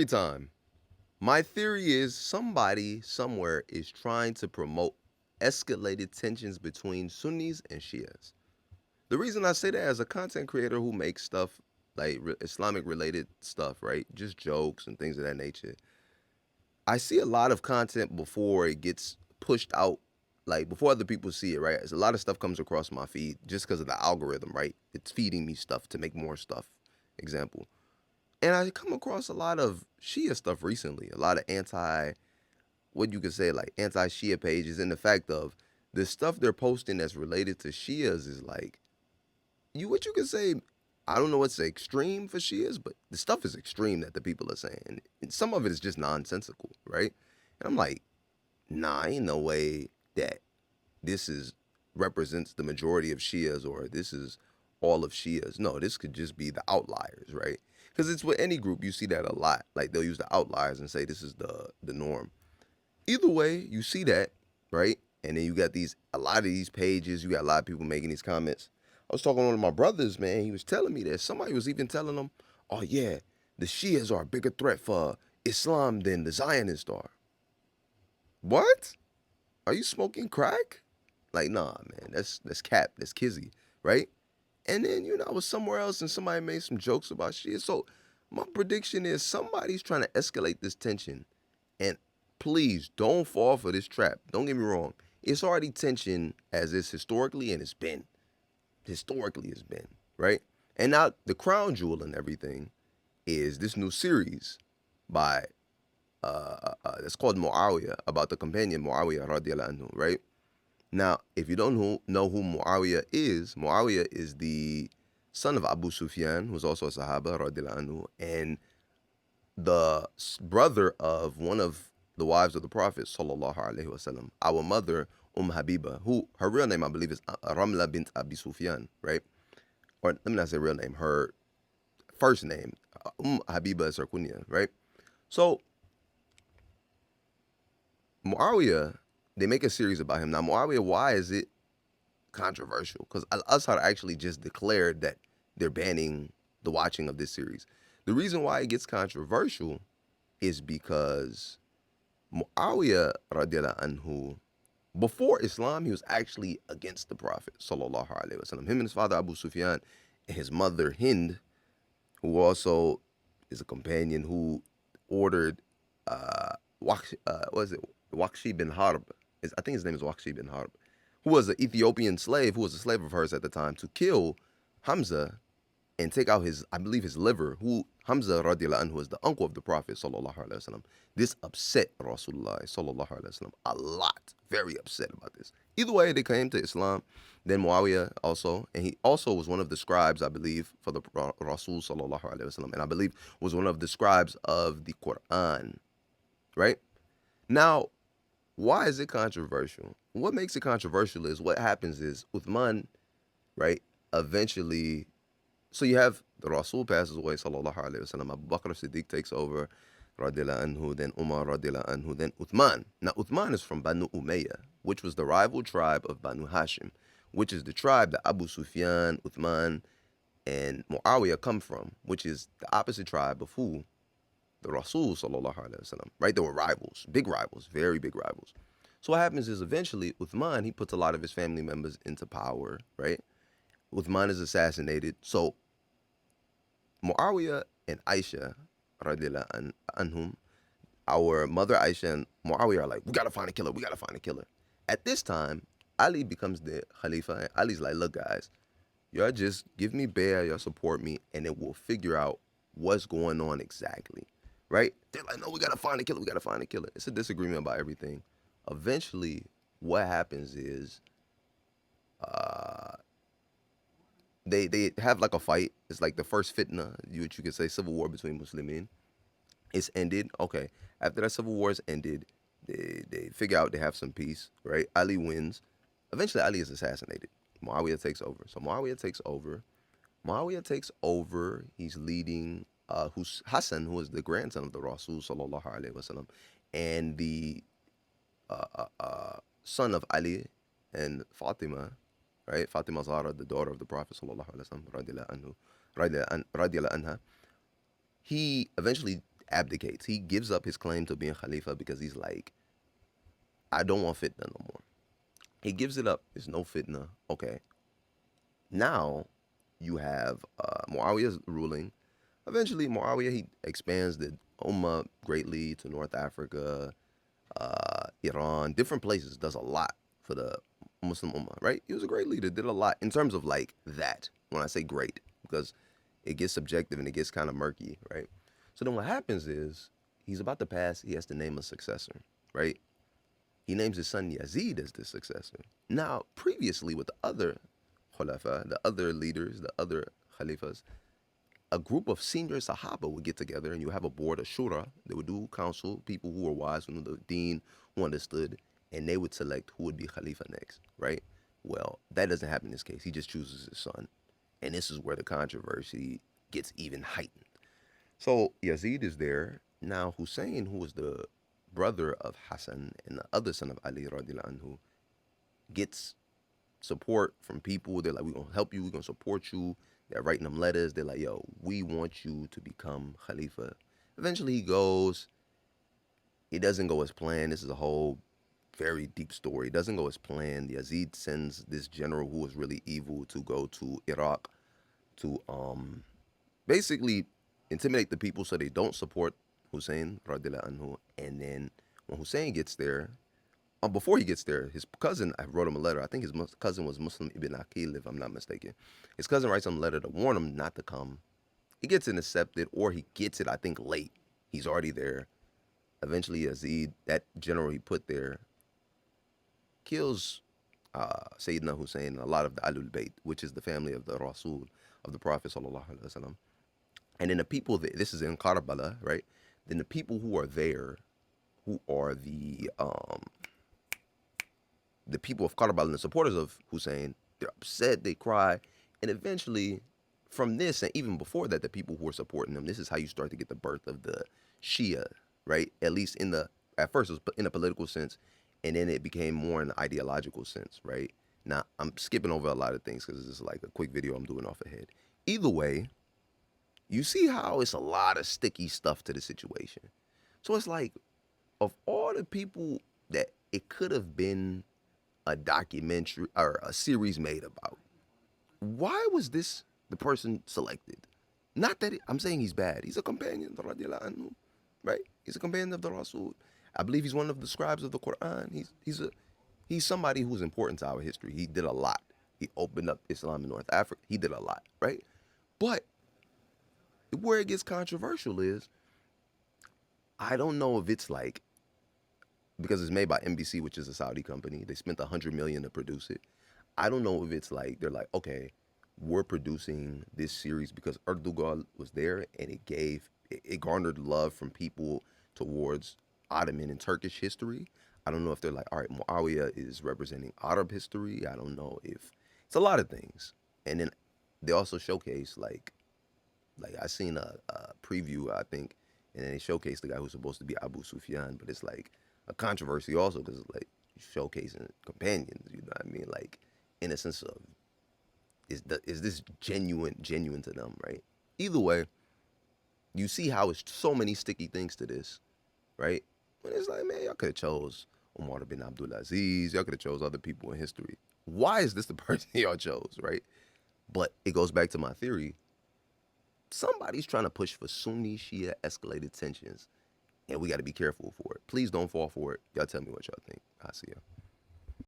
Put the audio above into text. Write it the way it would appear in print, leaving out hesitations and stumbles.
Theory time. My theory is somebody somewhere is trying to promote escalated tensions between Sunnis and Shias. The reason I say that as a content creator who makes stuff like Islamic related stuff, right? Just jokes and things of that nature. I see a lot of content before it gets pushed out, like before other people see it, right? As a lot of stuff comes across my feed just because of the algorithm, right? It's feeding me stuff to make more stuff. Example. And I come across a lot of Shia stuff recently, a lot of what you could say, like anti-Shia pages, and the fact of the stuff they're posting that's related to Shias is like, what you could say, I don't know what's extreme for Shias, but the stuff is extreme that the people are saying. And some of it is just nonsensical, right? And I'm like, nah, ain't no way that this is represents the majority of Shias or this is all of Shias. No, this could just be the outliers, right? Because it's with any group you see that a lot. Like they'll use the outliers and say this is the norm. Either way, you see that, right? And then you got a lot of these pages. You got a lot of people making these comments. I was talking to one of my brothers, man. He was telling me that somebody was even telling him, "Oh yeah, the Shias are a bigger threat for Islam than the Zionists are." What? Are you smoking crack? Like, nah, man, that's cap, that's kizzy, right? And then, I was somewhere else and somebody made some jokes about shit. So my prediction is somebody's trying to escalate this tension. And please don't fall for this trap. Don't get me wrong. It's already tension as is historically, and it's been. Historically, it's been, right? And now the crown jewel and everything is this new series by it's called Muawiya, about the companion Muawiya radiallahu anhu, right? Now, if you don't know who Muawiya is the son of Abu Sufyan, who's also a Sahaba, radiallahu anhu, and the brother of one of the wives of the Prophet, sallallahu alaihi wasallam, our mother, Habiba, who her real name, I believe, is Ramla bint Abi Sufyan, right? Or let me not say real name, her first name, Habiba is her kunya, right? So, Muawiyah, they make a series about him. Now, Muawiyah, why is it controversial? Because Al-Azhar actually just declared that they're banning the watching of this series. The reason why it gets controversial is because Muawiyah radiallahu anhu, before Islam, he was actually against the Prophet sallallahu alaihi wasallam. Him and his father Abu Sufyan and his mother Hind, who also is a companion who ordered Waqshi bin Harb. I think his name is Waqshi bin Harb, who was an Ethiopian slave, who was a slave of hers at the time, to kill Hamza and take out I believe his liver, who Hamza radiallahu anhu is the uncle of the Prophet sallallahu alaihi wasallam. This upset Rasulullah sallallahu alaihi wasallam a lot, very upset about this. Either way, they came to Islam. Then Muawiyah also, and he also was one of the scribes, I believe, for the Rasul sallallahu alaihi wasallam, and I believe was one of the scribes of the Quran, right? Now, why is it controversial? What makes it controversial is what happens is Uthman, right, eventually, so you have the Rasul passes away, sallallahu alaihi wasallam, Abu Bakr Siddiq takes over, radiallahu anhu, then Umar radiallahu anhu, then Uthman. Now, Uthman is from Banu Umayyah, which was the rival tribe of Banu Hashim, which is the tribe that Abu Sufyan, Uthman, and Muawiyah come from, which is the opposite tribe of who? The Rasul sallallahu alaihi wasallam, right? They were rivals, big rivals, very big rivals. So what happens is eventually Uthman, he puts a lot of his family members into power, right? Uthman is assassinated. So Muawiyah and Aisha, radiallahu anhum, our mother Aisha and Muawiyah are like, we gotta find a killer, we gotta find a killer. At this time, Ali becomes the Khalifa, and Ali's like, look guys, y'all just give me bay'ah, y'all support me, and then we'll figure out what's going on exactly. Right? They're like, no, we gotta find a killer. We gotta find a killer. It's a disagreement about everything. Eventually, what happens is, they have like a fight. It's like the first fitna, you could say, civil war between Muslimin. It's ended. Okay. After that civil war is ended, they figure out they have some peace. Right? Ali wins. Eventually, Ali is assassinated. Muawiyah takes over. So Muawiyah takes over. He's leading who's Hassan, who is the grandson of the Rasul sallallahu alaihi wasallam, and the son of Ali and Fatima, right? Fatima Zahra, the daughter of the Prophet sallallahu alaihi wasallam, radiallahu anha. He eventually abdicates. He gives up his claim to being Khalifa because he's like, I don't want fitna no more. He gives it up. There's no fitna. Okay. Now you have Muawiyah's ruling. Eventually, Muawiyah, he expands the Ummah greatly to North Africa, Iran, different places. Does a lot for the Muslim Ummah, right? He was a great leader. Did a lot in terms of like that. When I say great, because it gets subjective and it gets kind of murky, right? So then what happens is he's about to pass. He has to name a successor, right? He names his son Yazid as the successor. Now, previously with the other khulafa, the other leaders, the other khalifas, a group of senior Sahaba would get together and you have a board, a shura. They would do council, people who were wise, who knew the deen, who understood, and they would select who would be Khalifa next, right? Well, that doesn't happen in this case. He just chooses his son. And this is where the controversy gets even heightened. So Yazid is there. Now Hussein, who was the brother of Hassan and the other son of Ali radiallahu anhu, gets support from people. They're like, we're gonna help you, we're gonna support you. They're writing them letters. They're like, yo, we want you to become Khalifa. Eventually he goes. It doesn't go as planned. This is a whole very deep story. It doesn't go as planned. Yazid sends this general who was really evil to go to Iraq to basically intimidate the people so they don't support Hussein radiallahu anhu. And then when Hussein gets there, before he gets there, his cousin, I wrote him a letter. I think his cousin was Muslim ibn Aqil, if I'm not mistaken. His cousin writes him a letter to warn him not to come. He gets intercepted, or he gets it, I think, late. He's already there. Eventually, Yazid, that general he put there, kills Sayyidina Hussein and a lot of the Ahlul Bayt, which is the family of the Rasul, of the Prophet sallallahu alaihi wasallam. And then the people, this is in Karbala, right? Then the people who are there, who are the people of Karbala and the supporters of Hussein, they're upset, they cry, and eventually, from this and even before that, the people who are supporting them, this is how you start to get the birth of the Shia, right? At least at first it was in a political sense, and then it became more in an ideological sense, right? Now, I'm skipping over a lot of things because this is like a quick video I'm doing off ahead. Either way, you see how it's a lot of sticky stuff to the situation. So it's like, of all the people that it could have been a documentary or a series made about, why was this the person selected? Not that I'm saying he's bad. He's a companion, radiallahu anhu, right? He's a companion of the Rasul. I believe he's one of the scribes of the Quran. He's somebody who's important to our history. He did a lot. He opened up Islam in North Africa. He did a lot, right? But where it gets controversial is, I don't know if it's like, because it's made by NBC, which is a Saudi company. They spent $100 million to produce it. I don't know if it's like they're like, okay, we're producing this series because Erdogan was there and it garnered love from people towards Ottoman and Turkish history. I don't know if they're like, all right, Muawiyah is representing Arab history. I don't know if it's a lot of things. And then they also showcase like I seen a preview, I think, and then they showcase the guy who's supposed to be Abu Sufyan, but it's like a controversy also because it's like showcasing companions, you know what I mean? Like in a sense of, is this genuine to them, right? Either way, you see how it's so many sticky things to this, right? When it's like, man, y'all could have chose Umar bin Abdul Aziz, y'all could have chose other people in history. Why is this the person y'all chose, right? But it goes back to my theory. Somebody's trying to push for Sunni Shia escalated tensions, and we got to be careful for it. Please don't fall for it. Y'all tell me what y'all think. I'll see ya.